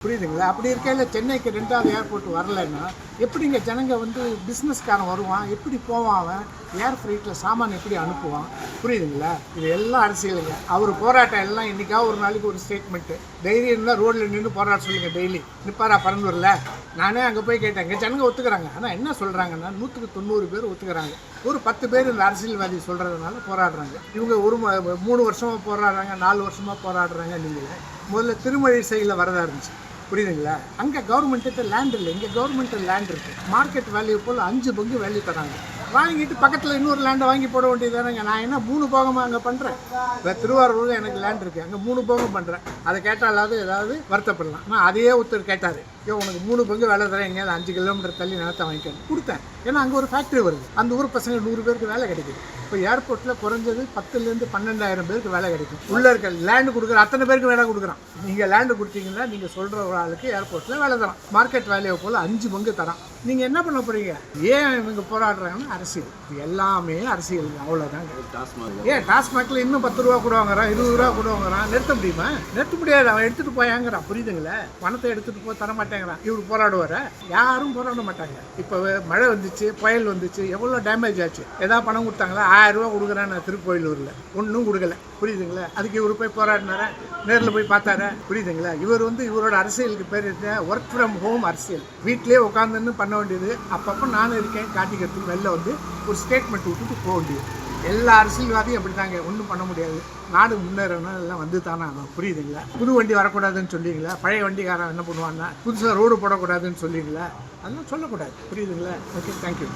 புரியுதுங்களா? அப்படி இருக்கையில் சென்னைக்கு 2வது ஏர்போர்ட் வரலைன்னா எப்படிங்க ஜனங்க வந்து பிஸ்னஸ்காரன் வருவான், எப்படி போவான், அவன் ஏர் ஃப்ரைட்டில் சாமான் எப்படி அனுப்புவான்? புரியுதுங்களா? இது எல்லாம் அரசியலுங்க. அவர் போராட்டம் எல்லாம் இன்றைக்காக ஒரு நாளைக்கு ஒரு ஸ்டேட்மெண்ட்டு. தைரியம் இருந்தால் ரோட்டில் நின்று போராட்ட சொல்லுங்கள். டெய்லி நிற்பாரா பரந்தூரில்? நானே அங்கே போய் கேட்டேன். இங்கே ஜனங்க ஒத்துக்கிறாங்க. ஆனால் என்ன சொல்கிறாங்கன்னா 100க்கு 90 பேர் ஒத்துக்கிறாங்க. ஒரு 10 பேர் இந்த அரசியல்வாதி சொல்கிறதுனால போராடுறாங்க. இவங்க ஒரு 3 வருஷமாக போராடுறாங்க, 4 வருஷமாக போராடுறாங்க. நீங்கள் முதல்ல திருமழிசையில் வரதா இருந்துச்சு. புரியுதுங்களா? அங்கே கவர்மெண்ட்டு லேண்ட் இல்லை, இங்கே கவர்மெண்ட்டு லேண்ட் இருக்குது. மார்க்கெட் வேல்யூ போல் 5 பங்கு வேல்யூ தராங்க. வாங்கிட்டு பக்கத்தில் இன்னொரு லேண்டை வாங்கி போட வேண்டியதானங்க. நான் என்ன 3 போகமாக அங்கே பண்ணுறேன். இப்போ திருவாரூரில் எனக்கு லேண்ட் இருக்குது, அங்கே 3 போகம் பண்ணுறேன். அதை கேட்டாலாவது ஏதாவது வருத்தப்படலாம். ஆனால் அதையே ஒருத்தர் கேட்டார், உனக்கு 3 பங்கு வேலை தரேன், எங்கேயாவது 5 கிலோமீட்டர் தள்ளி நிலத்தை வாங்கிக்கணும். கொடுத்தேன். ஏன்னா அங்கே ஒரு ஃபேக்ட்ரி வருது, அந்த ஊர் பசங்க 100 பேருக்கு வேலை கிடைக்குது. இப்போ ஏர்போர்ட்டில் குறைஞ்சது 10,000 to 12,000 பேருக்கு வேலை கிடைக்கும். உள்ளே இருக்க லேண்டு கொடுக்குற அத்தனை பேருக்கு வேலை கொடுக்குறான். நீங்கள் லேண்டு கொடுத்தீங்கன்னா நீங்கள் சொல்கிற ஒரு ஆளுக்கு ஏர்போர்ட்டில் வேலை தரான். மார்க்கெட் வேலையை போல் 5 பங்கு தரான். நீங்கள் என்ன பண்ண போகிறீங்க? ஏன் இவங்க போராடுறாங்கன்னா அரசியல். எல்லாமே அரசியல், அவ்வளோதாங்க. ஏன் டாஸ்மாகில் இன்னும் 10 ரூபா கூட வாங்குறான், 20 ரூபா கூட வாங்குறான். நிறுத்த முடியுமா? நிறுத்த முடியாது. அவன் எடுத்துகிட்டு போயாங்கிறான். புரியுதுங்களா? பணத்தை எடுத்துகிட்டு போய் தரமாட்டேங்கிறான். இவர் போராடுவார? யாரும் போராட மாட்டாங்க. இப்போ மழை வந்துச்சு, புயல் வந்துச்சு, எவ்வளோ டேமேஜ் ஆச்சு. ஏதாவது பணம் கொடுத்தாங்களா? 1000 ரூபா கொடுக்குறேன் நான் திருக்கோயிலூரில், ஒன்றும் கொடுக்கல. புரியுதுங்களா? அதுக்கு இவர் போய் போராடினார, நேரில் போய் பார்த்தார. புரியுதுங்களா? இவர் வந்து இவரோட அரசியலுக்கு பேர் ஒர்க் ஃப்ரம் ஹோம் அரசியல். வீட்டிலே உட்காந்துன்னு பண்ண வேண்டியது. அப்பப்போ நானும் இருக்கேன் காட்டிக்கிறதுக்கு வெளில வந்து ஒரு ஸ்டேட்மெண்ட் விட்டுட்டு போக வேண்டியது. எல்லா அரசியல்வாதியும் அப்படி தாங்க. ஒன்றும் பண்ண முடியாது. நாடு முன்னேறணும், எல்லாம் வந்து தானே ஆகும். புரியுதுங்களா? புது வண்டி வரக்கூடாதுன்னு சொல்லிங்களா? பழைய வண்டிக்காரன் என்ன பண்ணுவான்னா புதுசாக ரோடு போடக்கூடாதுன்னு சொல்லிங்களா? அதெல்லாம் சொல்லக்கூடாது. புரியுதுங்களா? Okay, thank you.